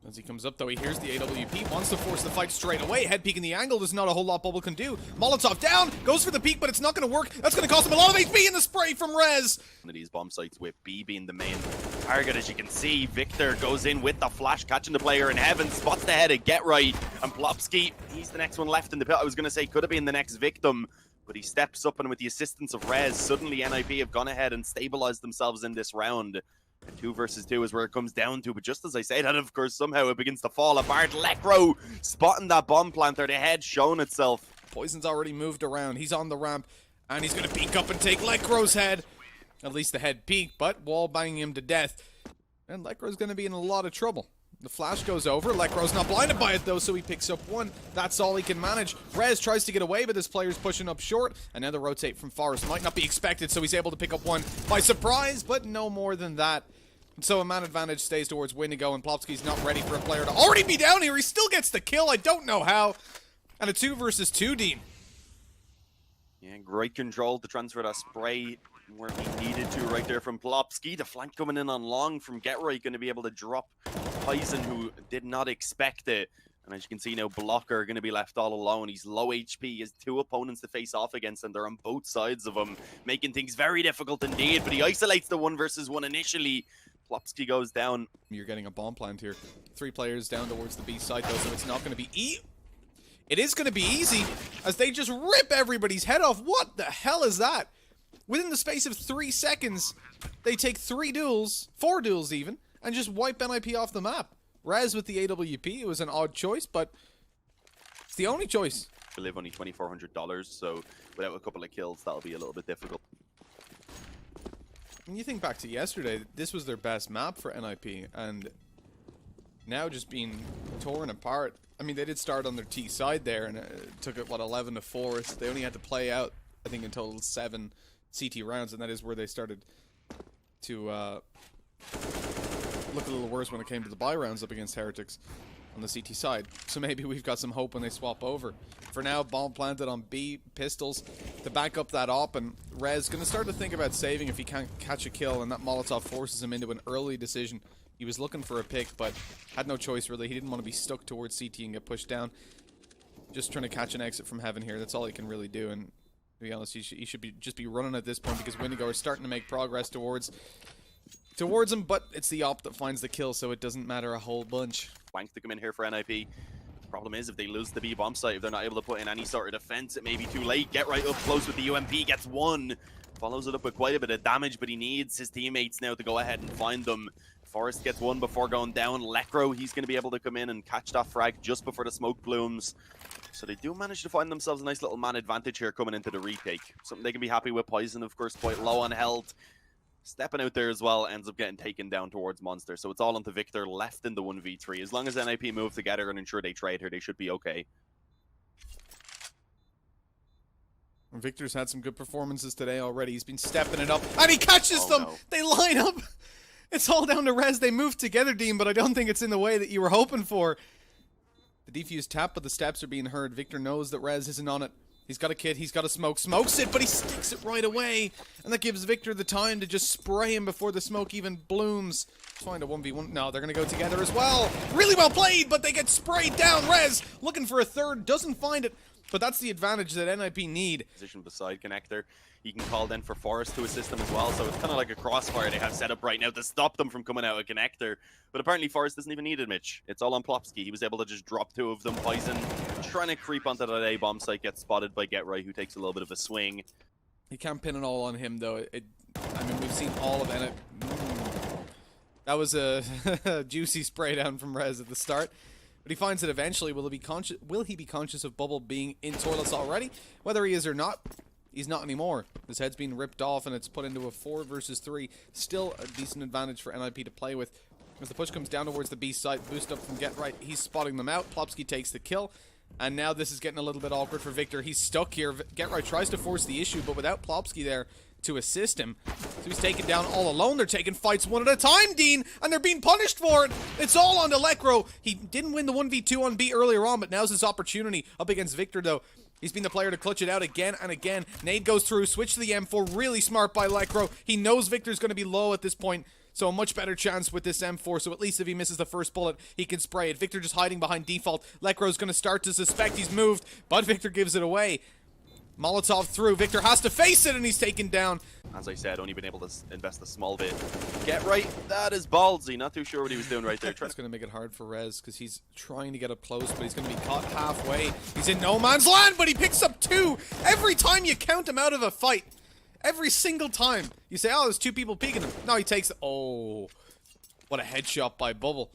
As he comes up, though, he hears the AWP, wants to force the fight straight away. Head peek in the angle, there's not a whole lot Bubble can do. Molotov down, goes for the peek, but it's not going to work. That's going to cost him a lot of HP in the spray from Rez. These bomb sites with B being the main target, as you can see. Victor goes in with the flash, catching the player in heaven, spots the head of Get Right, and Plopsky, he's the next one left in the pit. I was going to say could have been the next victim, but he steps up, and with the assistance of Rez, suddenly NiP have gone ahead and stabilized themselves in this round. 2 versus 2 is where it comes down to, but just as I say that, of course, somehow it begins to fall apart. Lekro spotting that bomb planter, the head showing itself. Poison's already moved around, he's on the ramp, and he's going to peek up and take Lekro's head. At least the head peek, but wall banging him to death. And Lekro's going to be in a lot of trouble. The flash goes over, Lekro's not blinded by it though, so he picks up one. That's all he can manage. Rez tries to get away, but this player's pushing up short. Another rotate from Forest might not be expected, so he's able to pick up one by surprise, but no more than that. So a man advantage stays towards Windigo, and Plopsky's not ready for a player to already be down here. He still gets the kill, I don't know how. And a 2 versus 2, Dean. Yeah, great control to transfer that spray where he needed to right there from Plopsky. The flank coming in on long from Get Right, going to be able to drop Poison, who did not expect it. And as you can see now, Blocker going to be left all alone. He's low HP. He has 2 opponents to face off against, and they're on both sides of him, making things very difficult indeed. But he isolates the 1 versus 1 initially. Plopsky goes down. You're getting a bomb plant here. 3 players down towards the B side, though, so it's not going to be It is going to be easy, as they just rip everybody's head off. What the hell is that? Within the space of 3 seconds, they take 3 duels, 4 duels even, and just wipe NiP off the map. Rez with the AWP, it was an odd choice, but it's the only choice. They live only $2,400, so without a couple of kills, that'll be a little bit difficult. When you think back to yesterday, this was their best map for NiP, and now just being torn apart. I mean, they did start on their T side there, and it took it, what, 11 to 4, so they only had to play out, I think, in total 7 CT rounds, and that is where they started to look a little worse when it came to the buy rounds up against Heretics on the CT side. So maybe we've got some hope when they swap over. For now, bomb planted on B, pistols to back up that op, and Rez gonna start to think about saving if he can't catch a kill, and that Molotov forces him into an early decision. He was looking for a pick, but had no choice really. He didn't want to be stuck towards CT and get pushed down. Just trying to catch an exit from heaven here. That's all he can really do, and to be honest, he should just be running at this point, because Windigo are starting to make progress towards him, but it's the op that finds the kill, so it doesn't matter a whole bunch. Flank to come in here for NiP. The problem is, if they lose the B bomb site, if they're not able to put in any sort of defense, it may be too late. Get Right up close with the UMP, gets 1. Follows it up with quite a bit of damage, but he needs his teammates now to go ahead and find them. Forest gets 1 before going down. Lekro, he's going to be able to come in and catch that frag just before the smoke blooms. So they do manage to find themselves a nice little man advantage here coming into the retake. Something they can be happy with. Poison, of course, quite low on health. Stepping out there as well, ends up getting taken down towards Monster. So it's all onto Victor left in the 1v3. As long as NiP move together and ensure they trade here, they should be okay. Victor's had some good performances today already. He's been stepping it up, and he catches them! No. They line up! It's all down to Rez. They move together, Dean, but I don't think it's in the way that you were hoping for. The defuse tap, but the steps are being heard. Victor knows that Rez isn't on it. He's got a kit, he's got a smoke. Smokes it, but he sticks it right away. And that gives Victor the time to just spray him before the smoke even blooms. Find a 1v1. No, they're going to go together as well. Really well played, but they get sprayed down. Rez looking for a third, doesn't find it. But that's the advantage that NiP need. Position beside Connector. He can call then for Forest to assist him as well, so it's kind of like a crossfire they have set up right now to stop them from coming out of Connector. But apparently Forest doesn't even need it, Mitch. It's all on Plopsky. He was able to just drop 2 of them. Poison trying to creep onto that A bomb site, gets spotted by Get Right, who takes a little bit of a swing. You can't pin it all on him, though. I mean, we've seen all of it. That was a juicy spray down from Rez at the start. But he finds it eventually. Will he be conscious of Bubble being in toilets already? Whether he is or not, he's not anymore. His head's been ripped off, and it's put into a 4 versus 3. Still a decent advantage for NiP to play with. As the push comes down towards the B site, boost up from Get Right. He's spotting them out. Plopsky takes the kill. And now this is getting a little bit awkward for Victor. He's stuck here. Get Right tries to force the issue, but without Plopsky there to assist him. So he's taken down all alone. They're taking fights one at a time, Dean, and they're being punished for it. It's all on to Lekro. He didn't win the 1v2 on B earlier on, but now's his opportunity. Up against Victor, though. He's been the player to clutch it out again and again. Nade goes through, switch to the M4. Really smart by Lekro. He knows Victor's going to be low at this point, So a much better chance with this M4. So at least if he misses the first bullet, he can spray it. Victor just hiding behind default. Lekro's going to start to suspect he's moved, but Victor gives it away. Molotov through. Victor has to face it, and he's taken down. As I said, only been able to invest a small bit. Get right. That is ballsy. Not too sure what he was doing right there. That's going to make it hard for Rez because he's trying to get up close, but he's going to be caught halfway. He's in no man's land, but he picks up 2 every time you count him out of a fight. Every single time. You say, oh, there's 2 people peeking him. No, he takes... Oh, what a headshot by Bubble.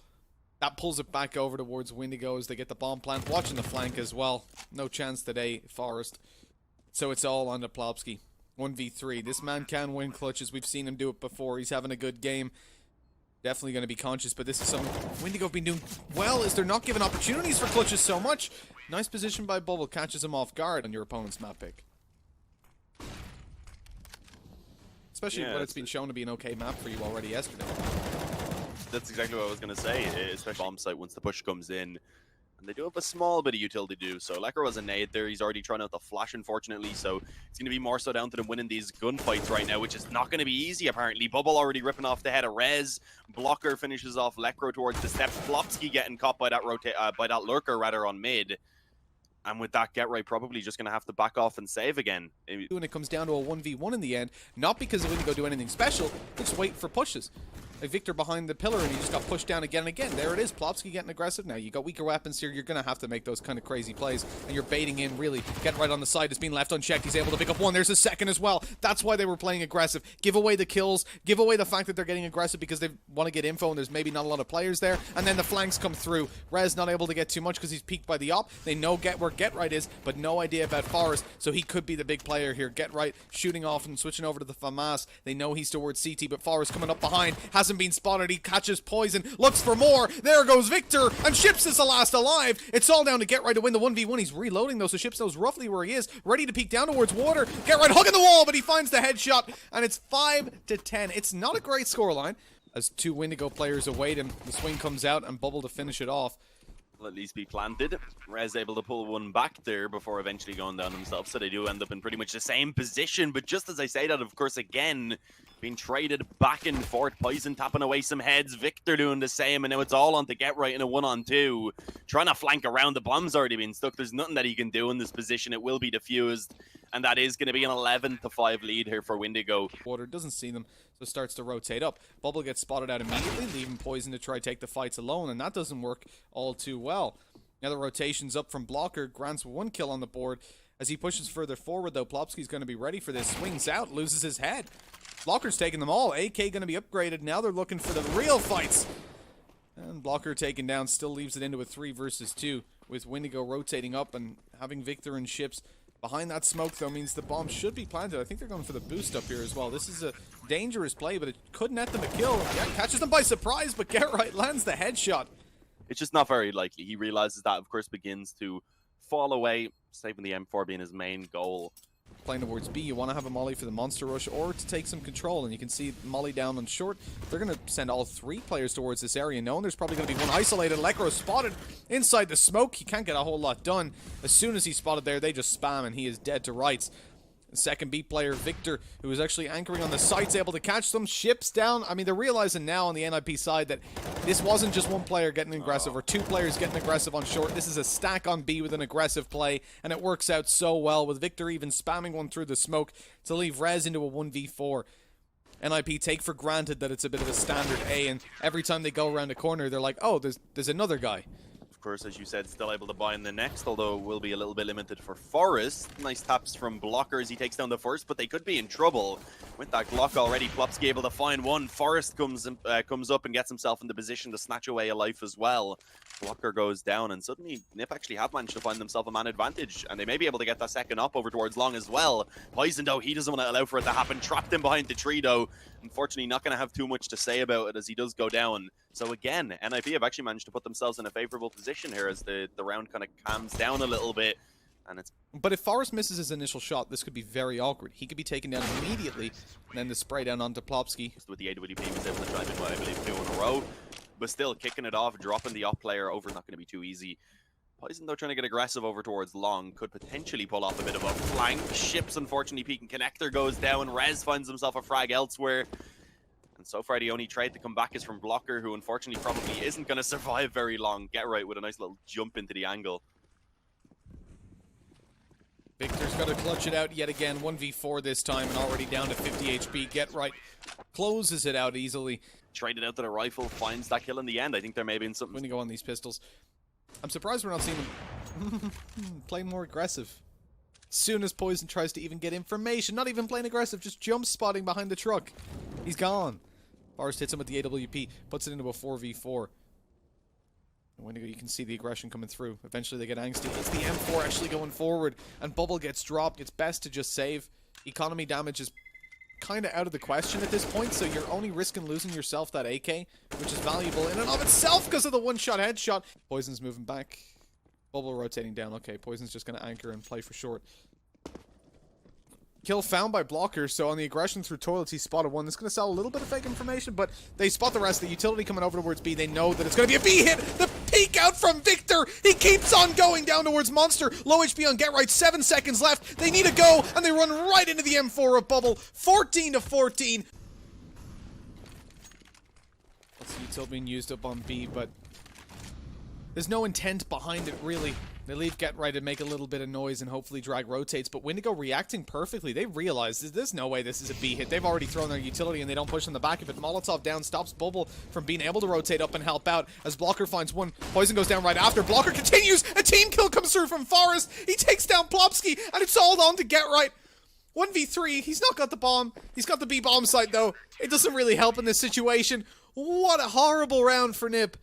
That pulls it back over towards Windigo as they get the bomb plant. Watching the flank as well. No chance today, Forest. So it's all on to Plopsky. 1v3. This man can win clutches. We've seen him do it before. He's having a good game. Definitely going to be conscious, but this is something Windigo have been doing well, is they're not giving opportunities for clutches so much. Nice position by Bubble. Catches him off guard on your opponent's map pick. Especially when it's been shown to be an okay map for you already yesterday. That's exactly what I was going to say, especially bomb site once the push comes in. And they do have a small bit of utility to do. So Lekro has a nade there. He's already trying out the flash, unfortunately. So it's going to be more so down to them winning these gunfights right now, which is not going to be easy, apparently. Bubble already ripping off the head of Rez. Blocker finishes off Lekro towards the steps. Plopsky getting caught by that lurker, rather, on mid. And with that get right, probably just going to have to back off and save again. When it comes down to a 1v1 in the end, not because of Windigo do anything special, just wait for pushes. Like Victor behind the pillar, and he just got pushed down again and again. There it is. Plopsky getting aggressive now. You got weaker weapons here. You're going to have to make those kind of crazy plays, and you're baiting in, really. Get right on the side. It's being left unchecked. He's able to pick up 1. There's a second as well. That's why they were playing aggressive. Give away the kills. Give away the fact that they're getting aggressive because they want to get info, and there's maybe not a lot of players there. And then the flanks come through. Rez not able to get too much because he's peeked by the op. They know where Get Right is, but no idea about Forest, so he could be the big player here. Get Right shooting off and switching over to the FAMAS. They know he's towards CT, but Forest coming up behind. Hasn't been spotted. He catches poison, looks for more. There goes Victor, and Ships is the last alive. It's all down to Get Right to win the 1v1. He's reloading though, so Ships knows roughly where he is, ready to peek down towards water. Get Right hugging the wall, but he finds the headshot, and it's 5-10. It's not a great scoreline as 2 Windigo players await him. The swing comes out, and Bubble to finish it off. Will at least be planted. Rez able to pull one back there before eventually going down himself, so they do end up in pretty much the same position. But just as I say that, of course, again, being traded back and forth. Poison tapping away some heads. Victor doing the same, and now it's all on to Get Right in a 1-on-2. Trying to flank around. The bomb's already been stuck. There's nothing that he can do in this position. It will be defused, and that is going to be an 11-5 lead here for Windigo. Water doesn't see them, so starts to rotate up. Bubble gets spotted out immediately, leaving Poison to try to take the fights alone, and that doesn't work all too well. Now the rotation's up from Blocker, grants 1 kill on the board. As he pushes further forward, though, Plopsky's going to be ready for this. Swings out, loses his head. Blocker's taking them all. AK going to be upgraded. Now they're looking for the real fights. And Blocker taken down, still leaves it into a 3 versus 2, with Windigo rotating up and having Victor and Ships behind that smoke, though, means the bomb should be planted. I think they're going for the boost up here as well. This is a dangerous play, but it could net them a kill. Yeah, catches them by surprise, but Get Right lands the headshot. It's just not very likely. He realizes that, of course, begins to fall away, saving the M4 being his main goal. Playing towards B, you want to have a molly for the monster rush or to take some control, and you can see molly down on short. They're going to send all 3 players towards this area, knowing there's probably going to be one isolated. Lekro spotted inside the smoke. He can't get a whole lot done. As soon as he's spotted there, they just spam, and he is dead to rights. The second B player, Victor, who is actually anchoring on the sites, able to catch some. Ships down. I mean, they're realizing now on the NiP side that this wasn't just one player getting aggressive or 2 players getting aggressive on short. This is a stack on B with an aggressive play, and it works out so well, with Victor even spamming one through the smoke to leave Rez into a 1v4. NiP take for granted that it's a bit of a standard A, and every time they go around a corner, they're like, oh, there's another guy. Of course, as you said, still able to buy in the next, although will be a little bit limited for Forest. Nice taps from Blocker as he takes down the first, but they could be in trouble. With that Glock already, Plopsky able to find one. Forest comes up and gets himself in the position to snatch away a life as well. Blocker goes down, and suddenly NiP actually have managed to find themselves a man advantage, and they may be able to get that second up over towards Long as well. Poison, though, he doesn't want to allow for it to happen. Trapped in behind the tree, though. Unfortunately, not going to have too much to say about it as he does go down. So again, NiP have actually managed to put themselves in a favorable position here as the round kind of calms down a little bit. And it's... But if Forest misses his initial shot, this could be very awkward. He could be taken down immediately, and then the spray down onto Plopsky. With the AWP, he was able to try to win, I believe, 2 in a row. But still, kicking it off, dropping the op player over, not going to be too easy. Poison, though, trying to get aggressive over towards Long, could potentially pull off a bit of a flank. Ships, unfortunately, peeking connector goes down. Rez finds himself a frag elsewhere. And so far, the only trade to come back is from Blocker, who unfortunately probably isn't going to survive very long. Get right with a nice little jump into the angle. Victor's got to clutch it out yet again. 1v4 this time and already down to 50 HP. Get right closes it out easily. Traded out to the rifle, finds that kill in the end. I think there may have been something. Windigo on these pistols. I'm surprised we're not seeing him playing more aggressive. Soon as Poison tries to even get information, not even playing aggressive, just jump spotting behind the truck. He's gone. Forrest hits him with the AWP, puts it into a 4v4. Windigo, you can see the aggression coming through. Eventually they get angsty. It's the M4 actually going forward, and Bubble gets dropped. It's best to just save. Economy damage is kind of out of the question at this point, so you're only risking losing yourself that AK, which is valuable in and of itself because of the one-shot headshot. Poison's moving back. Bubble rotating down. Okay, Poison's just going to anchor and play for short. Kill found by Blocker, so on the aggression through toilets, he spotted one. This is going to sell a little bit of fake information, but they spot the rest. The utility coming over towards B. They know that it's going to be a B hit. The peek out from Victor. He keeps on going down towards Monster. Low HP on Get Right. 7 seconds left. They need a go, and they run right into the M4 of Bubble. 14-14. That's the utility being used up on B, but there's no intent behind it, really. They leave Get Right and make a little bit of noise and hopefully drag rotates, but Windigo reacting perfectly. They realize there's no way this is a B hit. They've already thrown their utility and they don't push in the back of it. Molotov down stops Bubble from being able to rotate up and help out as Blocker finds one. Poison goes down right after. Blocker continues. A team kill comes through from Forrest. He takes down Plopsky and it's all on to Get Right. 1v3. He's not got the bomb. He's got the B bomb site though. It doesn't really help in this situation. What a horrible round for NiP.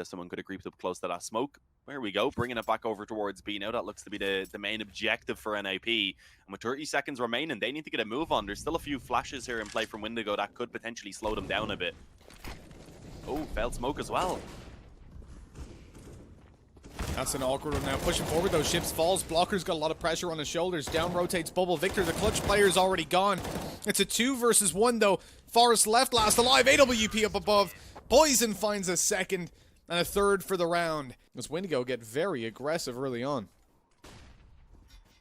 Someone could have creeped up close to that smoke. There we go, bringing it back over towards B. Now that looks to be the main objective for NiP. And with 30 seconds remaining, they need to get a move on. There's still a few flashes here in play from Windigo that could potentially slow them down a bit. Oh, failed smoke as well. That's an awkward one now. Pushing forward, though. Ships falls. Blocker's got a lot of pressure on his shoulders. Down rotates Bubble. Victor, the clutch player's already gone. It's a 2 versus 1, though. Forrest left last alive. AWP up above. Poison finds a second and a third for the round. As Windigo get very aggressive early on.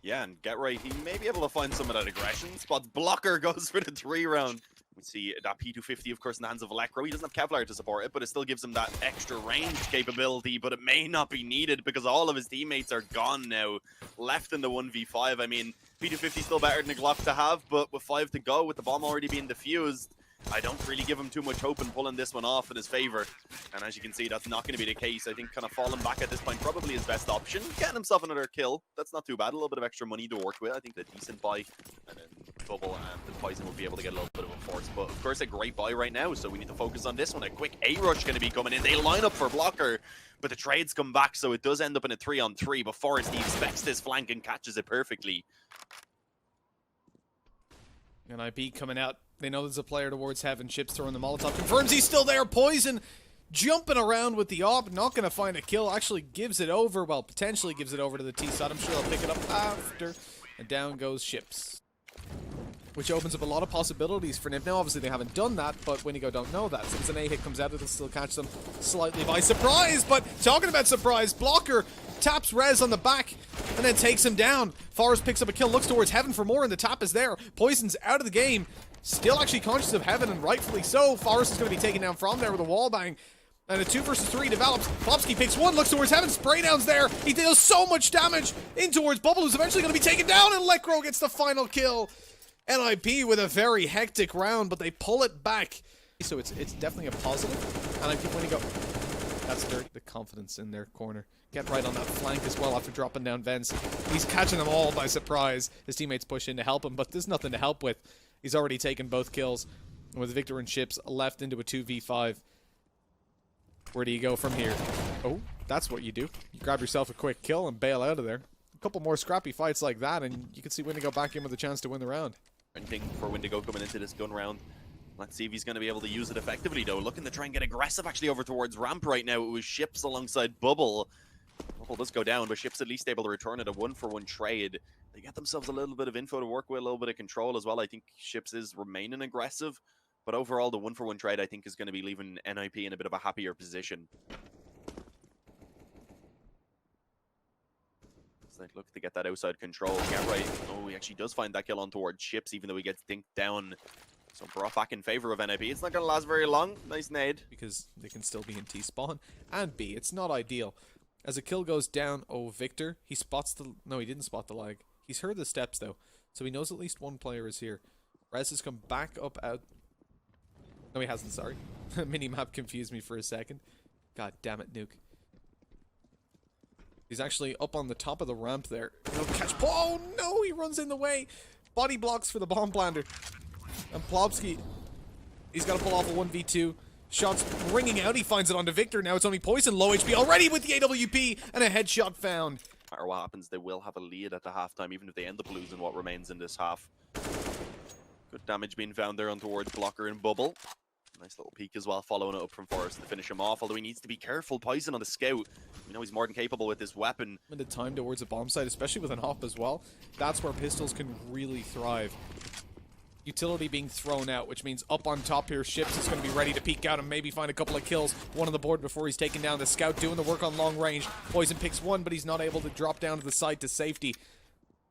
Yeah, and Get Right, he may be able to find some of that aggression. Spots Blocker, goes for the 3 round. We see that P250, of course, in the hands of Electro. He doesn't have Kevlar to support it, but it still gives him that extra range capability, but it may not be needed because all of his teammates are gone now, left in the 1v5. I mean, P250 still better than a Glock to have, but with 5 to go, with the bomb already being defused, I don't really give him too much hope in pulling this one off in his favor. And as you can see, that's not going to be the case. I think kind of falling back at this point probably his best option. Getting himself another kill, that's not too bad. A little bit of extra money to work with. I think a decent buy. And then Bubble and the Poison will be able to get a little bit of a force. But of course, a great buy right now, so we need to focus on this one. A quick A-rush going to be coming in. They line up for Blocker, but the trades come back, so it does end up in a 3-on-3. But Forrest, he expects this flank and catches it perfectly. And NiP coming out. They know there's a player towards Heaven. Chips throwing the Molotov. Confirms he's still there. Poison jumping around with the AWP. Not going to find a kill. Actually gives it over. Well, potentially gives it over to the T-side. I'm sure they'll pick it up after. And down goes Chips. Which opens up a lot of possibilities for NiP. Now, obviously, they haven't done that, but Windigo don't know that. Since an A-hit comes out, it'll still catch them slightly by surprise. But talking about surprise, Blocker taps Rez on the back and then takes him down. Forrest picks up a kill, looks towards Heaven for more, and the tap is there. Poison's out of the game. Still actually conscious of Heaven, and rightfully so. Forrest is going to be taken down from there with a wall bang. And a 2 versus 3 develops. Plopsky picks one, looks towards Heaven, spray down's there. He deals so much damage in towards Bubble, who's eventually going to be taken down, and Electro gets the final kill. NiP with a very hectic round, but they pull it back. So it's definitely a positive. And I keep Windigo. That's the confidence in their corner. Get right on that flank as well after dropping down vents. He's catching them all by surprise. His teammates push in to help him, but there's nothing to help with. He's already taken both kills. And with Victor and Chips left into a 2v5. Where do you go from here? Oh, that's what you do. You grab yourself a quick kill and bail out of there. A couple more scrappy fights like that, and you can see Windigo back in with a chance to win the round. Thing for Windigo coming into this gun round. Let's see if he's going to be able to use it effectively, though. Looking to try and get aggressive, actually, over towards ramp right now. It was Ships alongside Bubble. Bubble does go down, but Ships at least able to return it a 1-for-1 trade. They get themselves a little bit of info to work with, a little bit of control as well. I think Ships is remaining aggressive, but overall, the 1-for-1 trade, I think, is going to be leaving NiP in a bit of a happier position. They look to get that outside control. Get right. Oh, he actually does find that kill on towards Ships, even though he gets dinked down So brought back in favor of NiP. It's not going to last very long. Nice nade. Because they can still be in T-spawn. And B, it's not ideal. As a kill goes down, Victor, he spots the... No, he didn't spot the lag. He's heard the steps, though. So he knows at least one player is here. Rez has come back up out... No, he hasn't, sorry. Minimap confused me for a second. God damn it, Nuke. He's actually up on the top of the ramp there. He'll catch... Oh, no! He runs in the way! Body blocks for the bomb blander. And Plobsky, he's got to pull off a 1v2. Shots ringing out. He finds it onto Victor. Now it's only Poison. Low HP already with the AWP. And a headshot found. No matter what happens, they will have a lead at the halftime, even if they end up losing what remains in this half. Good damage being found there on towards Blocker and Bubble. Nice little peek as well, following it up from Forest to finish him off. Although he needs to be careful. Poison on the scout. We know he's more than capable with this weapon. And the time towards a bomb site, especially with an hop as well. That's where pistols can really thrive. Utility being thrown out, which means up on top here, Ships is going to be ready to peek out and maybe find a couple of kills. One on the board before he's taken down. The scout doing the work on long range. Poison picks one, but he's not able to drop down to the side to safety.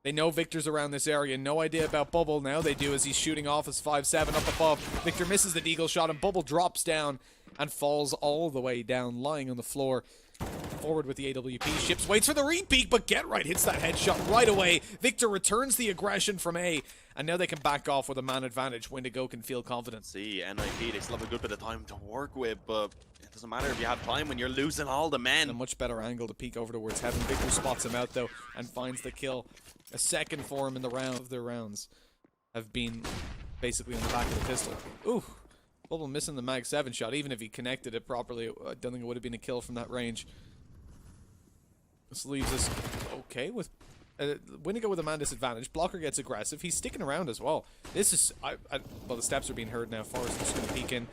They know Victor's around this area. No idea about Bubble. Now they do as he's shooting off his 5-7 up above. Victor misses the deagle shot and Bubble drops down and falls all the way down, lying on the floor. Forward with the AWP. Ships waits for the repeat, but Get Right hits that headshot right away. Victor returns the aggression from A, and now they can back off with a man advantage. Windigo can feel confident. See, NiP, they still have a good bit of time to work with, but it doesn't matter if you have time when you're losing all the men. A much better angle to peek over towards Heaven. Victor spots him out, though, and finds the kill. A second for him in the round of their rounds have been basically on the back of the pistol. Ooh. Bubble missing the Mag 7 shot. Even if he connected it properly, I don't think it would have been a kill from that range. This leaves us okay with Windigo with a man disadvantage. Blocker gets aggressive. He's sticking around as well. This is... well, the steps are being heard now. Forrest is going to peek in.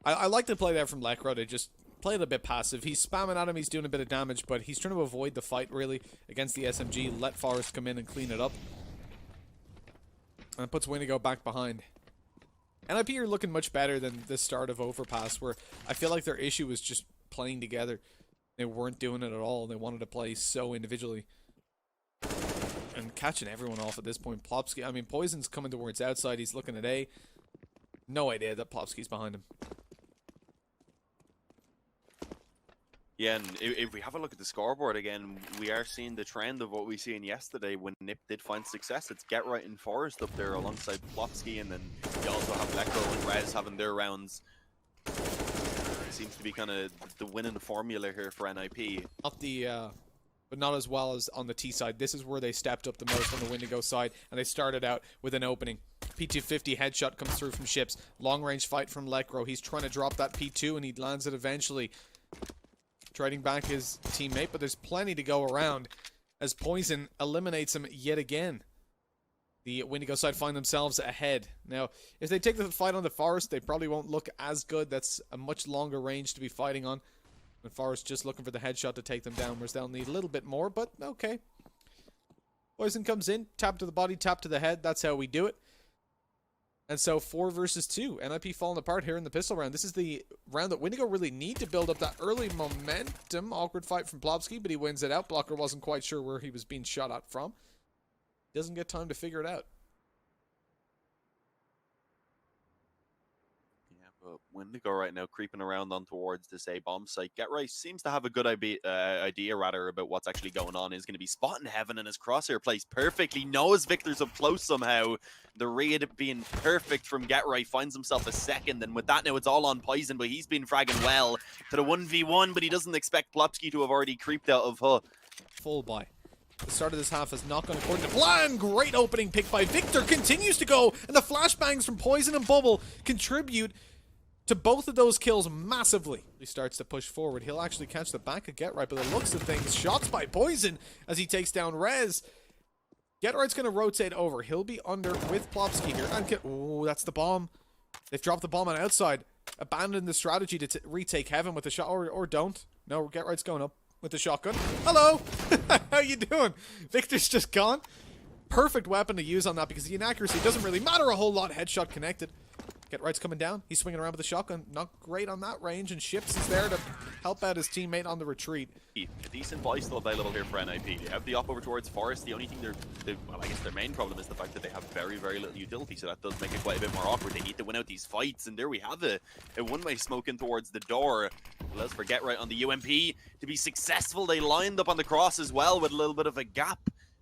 I like to play there from Lekro to just play it a bit passive. He's spamming at him. He's doing a bit of damage, but he's trying to avoid the fight, really, against the SMG. Let Forrest come in and clean it up. And it puts Windigo back behind. NiP are looking much better than the start of Overpass, where I feel like their issue was just playing together. They weren't doing it at all. They wanted to play so individually. And catching everyone off at this point. Plobsky, I mean, Poison's coming towards outside. He's looking at A. No idea that Plobsky's behind him. Yeah, and if we have a look at the scoreboard again, we are seeing the trend of what we seen yesterday when NiP did find success. It's Get Right and Forest up there alongside Plopsky, and then you also have Lekro and Rez having their rounds. It seems to be kind of the winning formula here for NiP. Not the, but not as well as on the T side. This is where they stepped up the most on the Windigo side, and they started out with an opening. P250 headshot comes through from Ships. Long range fight from Lekro. He's trying to drop that P2, and he lands it eventually. Trading back his teammate, but there's plenty to go around as Poison eliminates him yet again. The Windigo side find themselves ahead. Now, if they take the fight on the Forest, they probably won't look as good. That's a much longer range to be fighting on. And Forest just looking for the headshot to take them down, whereas they'll need a little bit more, but okay. Poison comes in, tap to the body, tap to the head. That's how we do it. And so 4 versus 2. NiP falling apart here in the pistol round. This is the round that Windigo really need to build up that early momentum. Awkward fight from Plobsky, but he wins it out. Blocker wasn't quite sure where he was being shot at from. Doesn't get time to figure it out. Yeah, but Windigo right now creeping around on towards this A bomb site. Get Right seems to have a good idea rather about what's actually going on. He's going to be spotting Heaven, and his crosshair placed perfectly. Knows Victor's up close somehow. The raid being perfect from Get Right finds himself a second, and with that now it's all on Poison, but he's been fragging well to the 1v1, but he doesn't expect Plopsky to have already creeped out of Huh. Full buy. The start of this half has not gone according to plan. Great opening pick by Victor. Continues to go, and the flashbangs from Poison and Bubble contribute to both of those kills massively. He starts to push forward. He'll actually catch the back of Get Right, but the looks of things, shots by Poison as he takes down Rez. Get Right's going to rotate over. He'll be under with Plopsky here. And oh, that's the bomb. They've dropped the bomb on outside. Abandon the strategy to retake Heaven with the shot, or don't. No, Get Right's going up with the shotgun. Hello! How you doing? Victor's just gone. Perfect weapon to use on that because the inaccuracy doesn't really matter a whole lot. Headshot connected. Get Right's coming down. He's swinging around with the shotgun. Not great on that range, and Ships is there to help out his teammate on the retreat. A decent buy still available here for NiP. They have the op over towards Forest. The only thing well, I guess their main problem is the fact that they have very, very little utility, so that does make it quite a bit more awkward. They need to win out these fights, and there we have it. A one-way smoke in towards the door. Let's forget right on the UMP. To be successful, they lined up on the cross as well with a little bit of a gap.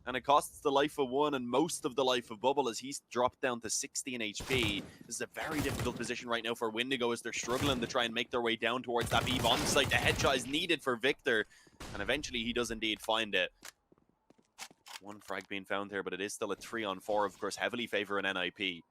And it costs the life of one and most of the life of Bubble as he's dropped down to 60 in HP. This is a very difficult position right now for Windigo as they're struggling to try and make their way down towards that B bomb site. The headshot is needed for Victor, and eventually he does indeed find it. One frag being found here, but it is still a 3-on-4, of course, heavily favoring NiP.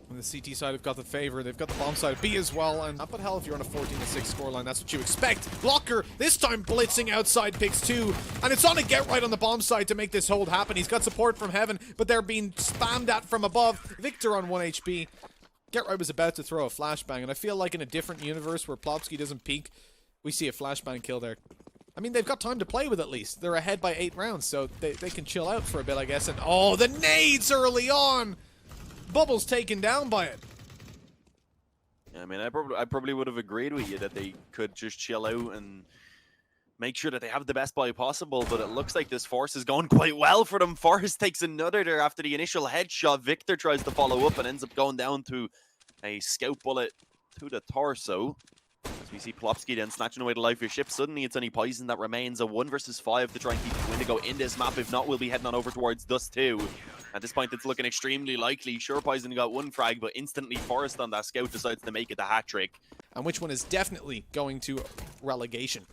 On the CT side have got the favor. They've got the bomb side B as well. And but hell, if you're on a 14-6 scoreline, that's what you expect. Blocker this time blitzing outside, picks 2. And it's on a Get Right on the bomb side to make this hold happen. He's got support from heaven, but they're being spammed at from above. Victor on 1 HP. Get Right was about to throw a flashbang, and I feel like in a different universe where Plopsky doesn't peek, we see a flashbang kill there. I mean, they've got time to play with at least. They're ahead by 8 rounds, so they can chill out for a bit, I guess. And oh, the nades early on! Bubble's taken down by it. Yeah, I mean, I probably would have agreed with you that they could just chill out and make sure that they have the best buy possible, but it looks like this Force is going quite well for them. Forrest takes another there after the initial headshot. Victor tries to follow up and ends up going down to a scout bullet to the torso. As we see Plopsky then snatching away the life of your ship. Suddenly it's only Poison that remains. A 1 versus 5 to try and keep Windigo in this map. If not, we'll be heading on over towards Dust 2. At this point, it's looking extremely likely. Sure, Poison got 1 frag, but instantly Forrest on that scout decides to make it the hat trick. And which one is definitely going to relegation.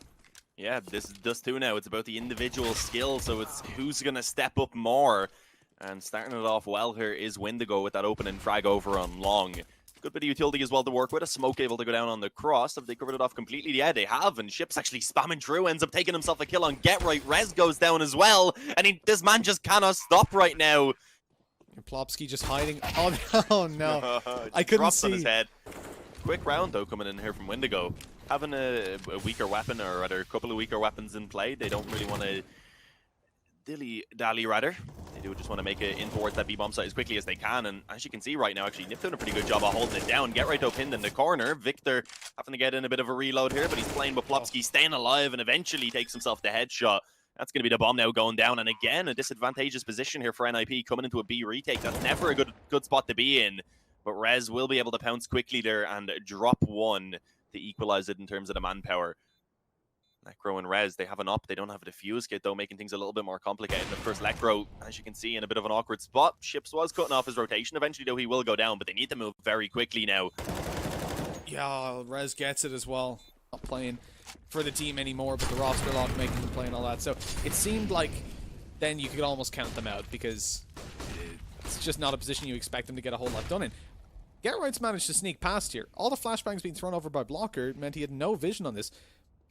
Yeah, this is Dust 2 now. It's about the individual skill, so it's who's going to step up more. And starting it off well here is Windigo with that opening frag over on long. Good bit of utility as well to work with. A smoke able to go down on the cross. Have they covered it off completely? Yeah, they have. And Ship's actually spamming through. Ends up taking himself a kill on Get Right. Rez goes down as well. And this man just cannot stop right now. And Plopsky just hiding. Oh, oh no. I couldn't see. On his head. Quick round, though, coming in here from Windigo. Having a weaker weapon, or rather a couple of weaker weapons in play. They don't really want to dilly-dally, rather. They do just want to make it in towards that B-bomb site as quickly as they can. And as you can see right now, actually, NiP doing a pretty good job of holding it down. Get Right though pinned in the corner. Victor having to get in a bit of a reload here, but he's playing with Plopsky, staying alive, and eventually takes himself the headshot. That's going to be the bomb now going down. And again, a disadvantageous position here for NiP coming into a B retake. That's never a good spot to be in. But Rez will be able to pounce quickly there and drop 1 to equalize it in terms of the manpower. Necro and Rez, they have an op. They don't have a defuse kit, though, making things a little bit more complicated. Of course, Necro, as you can see, in a bit of an awkward spot. Ships was cutting off his rotation. Eventually, though, he will go down, but they need to move very quickly now. Yeah, Rez gets it as well. Not playing for the team anymore, but the roster lock making them play and all that. So it seemed like then you could almost count them out because it's just not a position you expect them to get a whole lot done in. Get Right's managed to sneak past here. All the flashbangs being thrown over by Blocker meant he had no vision on this.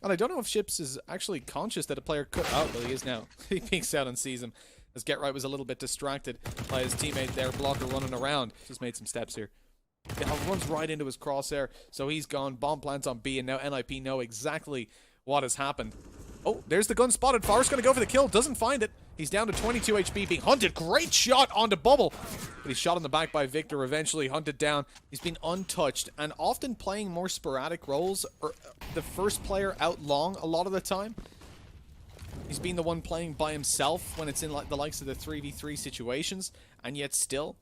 And I don't know if Ships is actually conscious that a player could... Oh, well, he is now. He peeks out and sees him. As Get Right was a little bit distracted by his teammate there, Blocker running around. Just made some steps here. Now runs right into his crosshair, so he's gone. Bomb plants on B, and now NiP know exactly what has happened. Oh, there's the gun spotted. Far's going to go for the kill. Doesn't find it. He's down to 22 HP, being hunted. Great shot onto Bubble. But he's shot in the back by Victor, eventually hunted down. He's been untouched and often playing more sporadic roles, or the first player out long a lot of the time. He's been the one playing by himself when it's in like the likes of the 3v3 situations, and yet still,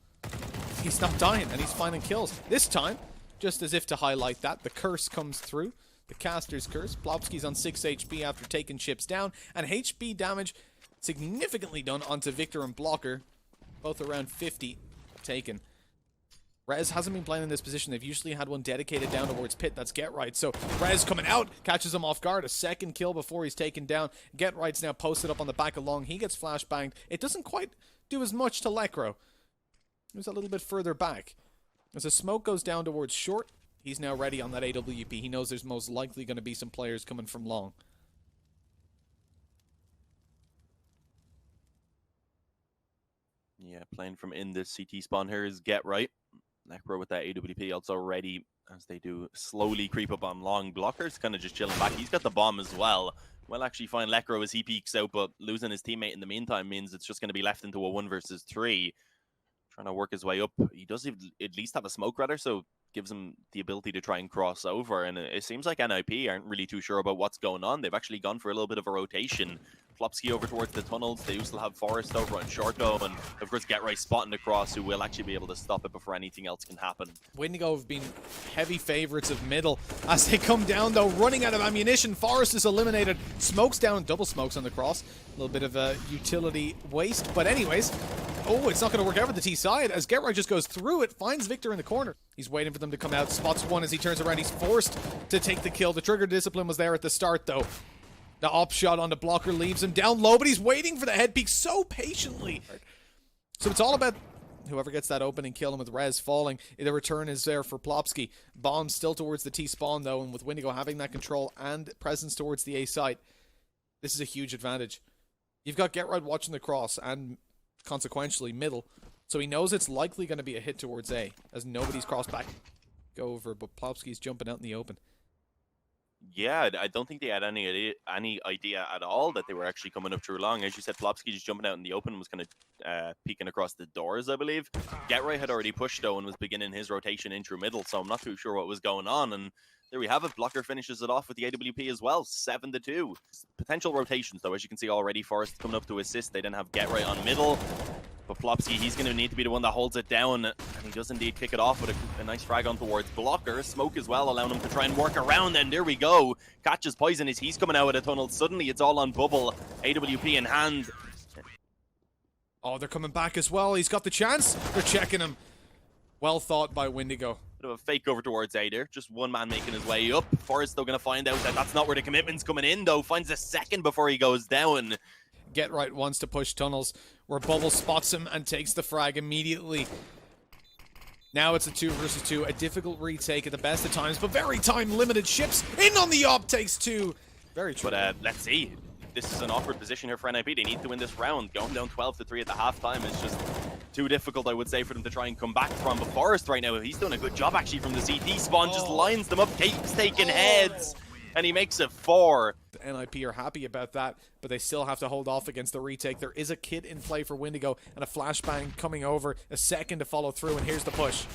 he's not dying and he's finding kills. This time, just as if to highlight that, the curse comes through. The caster's curse. Plopsky's on 6 HP after taking Ships down, and HP damage significantly done onto Victor and Blocker, both around 50 taken. Rez hasn't been playing in this position. They've usually had one dedicated down towards Pit. That's Get Right. So Rez coming out, catches him off guard. A second kill before he's taken down. Get Right's now posted up on the back of long. He gets flashbanged. It doesn't quite do as much to Lecro. It was a little bit further back. As the smoke goes down towards short, he's now ready on that AWP. He knows there's most likely going to be some players coming from long. Yeah, playing from in this CT spawn here is Get Right. Necro with that AWP also ready as they do slowly creep up on long. Blockers kind of just chilling back. He's got the bomb as well. Well, actually find Lekro as he peeks out, but losing his teammate in the meantime means it's just going to be left into a 1 versus 3. Trying to work his way up. He does at least have a smoke rather, so gives him the ability to try and cross over. And it seems like NiP aren't really too sure about what's going on. They've actually gone for a little bit of a rotation. Flopsky over towards the tunnels. They still have Forest over on short though, and of course Get Right spotting the cross, who will actually be able to stop it before anything else can happen. Windigo have been heavy favorites of middle as they come down though, running out of ammunition. Forest is eliminated. Smokes down, double smokes on the cross. A little bit of a utility waste, but anyways. Oh, it's not going to work out for the T side as Get Right just goes through it, finds Victor in the corner. He's waiting for them to come out, spots one as he turns around. He's forced to take the kill. The trigger discipline was there at the start though. The op shot on the blocker leaves him down low, but he's waiting for the head peek so patiently. So it's all about whoever gets that opening kill, and with Rez falling, the return is there for Plopsky. Bomb still towards the T spawn though, and with Windigo having that control and presence towards the A site, this is a huge advantage. You've got Get Right watching the cross and consequentially middle, so he knows it's likely going to be a hit towards A as nobody's crossed back over, but Plopsky's jumping out in the open. Yeah, I don't think they had any idea at all that they were actually coming up through long. As you said, Plopsky just jumping out in the open was kind of peeking across the doors, I believe. Get Right had already pushed though and was beginning his rotation in through middle, so I'm not too sure what was going on. And there we have it. Blocker finishes it off with the AWP as well, 7-2. Potential rotations though, as you can see already. Forest coming up to assist. They didn't have Get Right on middle. But Plopsky, he's going to need to be the one that holds it down, and he does indeed kick it off with a nice frag on towards Blocker. Smoke as well, allowing him to try and work around, and there we go. Catches Poison as he's coming out of the tunnel. Suddenly it's all on Bubble. AWP in hand. Oh, they're coming back as well. He's got the chance. They're checking him. Well thought by Windigo. Bit of a fake over towards A there. Just one man making his way up. Forrest though going to find out that that's not where the commitment's coming in though. Finds a second before he goes down. Get Right wants to push tunnels where Bubble spots him and takes the frag immediately. Now it's a 2 versus 2, a difficult retake at the best of times, but very time limited. Ships in on the op, takes 2. Very true. But let's see. This is an awkward position here for NiP. They need to win this round. Going down 12-3 at the halftime is just too difficult, I would say, for them to try and come back from. But Forrest right now, he's doing a good job actually from the CT spawn. Just lines them up, keeps taking heads. And he makes it 4. The NiP are happy about that, but they still have to hold off against the retake. There is a kit in play for Windigo and a flashbang coming over. A second to follow through, and here's the push.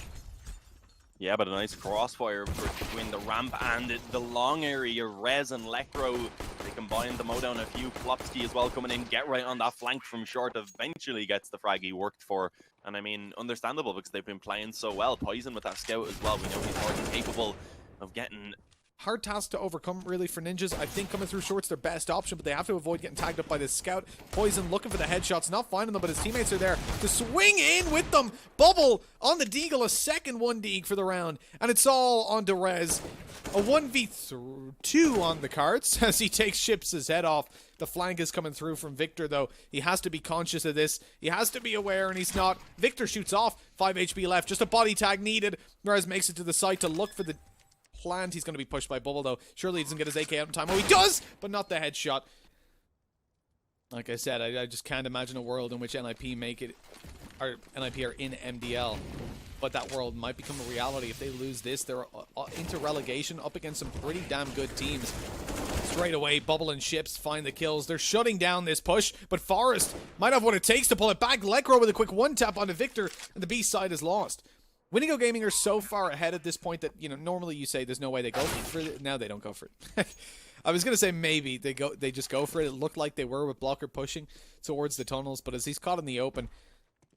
Yeah, but a nice crossfire between the ramp and the long area. Rez and Lekro, they combine the mowdown a few. Plopsky as well coming in. Get Right on that flank from short. Eventually gets the frag he worked for. And I mean, understandable because they've been playing so well. Poison with that scout as well. We know he's more than capable of getting... Hard task to overcome, really, for Ninjas. I think coming through short's their best option, but they have to avoid getting tagged up by this scout. Poison looking for the headshots, not finding them, but his teammates are there to swing in with them. Bubble on the deagle, a second 1-deagle for the round, and it's all on to Rez. A 1v2 on the cards as he takes Ships' head off. The flank is coming through from Victor, though. He has to be conscious of this. He has to be aware, and he's not. Victor shoots off. 5 HP left. Just a body tag needed. Rez makes it to the site to look for the plant. He's going to be pushed by Bubble though. Surely he doesn't get his AK out in time. Oh, he does, but not the headshot. Like I said, I just can't imagine a world in which NiP make it, or NiP are in MDL. But that world might become a reality if they lose this. They're into relegation up against some pretty damn good teams. Straight away, Bubble and Ships find the kills. They're shutting down this push, but Forrest might have what it takes to pull it back. Lekro with a quick one-tap onto Victor, and the B side is lost. Windigo Gaming are so far ahead at this point that, you know, normally you say there's no way they go for it. Now they don't go for it. I was going to say maybe they just go for it. It looked like they were with Blocker pushing towards the tunnels, but as he's caught in the open,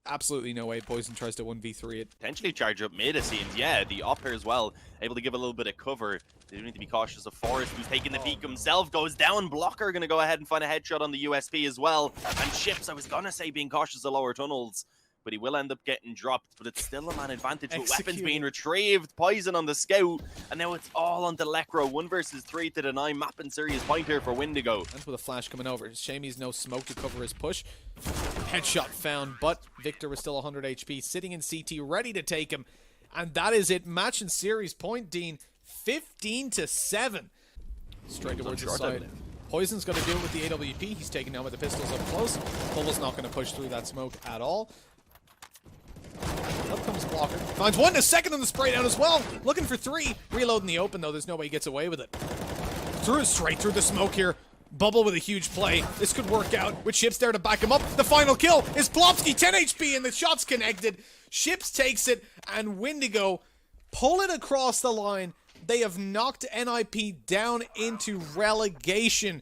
absolutely no way Poison tries to 1v3 it. Potentially charge up mid, it seems. Yeah, the op here as well, able to give a little bit of cover. They do need to be cautious of Forrest, who's taking the peek himself, goes down. Blocker going to go ahead and find a headshot on the USP as well. And Ships, I was going to say being cautious of lower tunnels, but he will end up getting dropped. But it's still a man advantage with weapons being retrieved. Poison on the scout, and now it's all on the Lekro. 1 versus 3 to deny. Mapping serious point here for Windigo. And with a flash coming over. Shame he's no smoke to cover his push. Headshot found, but Victor was still 100 HP, sitting in CT, ready to take him. And that is it. Match and series point, Dean. 15-7. Straight towards the side. Poison's going to do it with the AWP. He's taken down with the pistols up close. Bubble's not going to push through that smoke at all. Up comes Blocker. Finds one, a second on the spray down as well. Looking for 3. Reload in the open, though. There's no way he gets away with it. Straight through the smoke here. Bubble with a huge play. This could work out with Ships there to back him up. The final kill is Plopsky, 10 HP, and the shot's connected. Ships takes it, and Windigo pull it across the line. They have knocked NiP down into relegation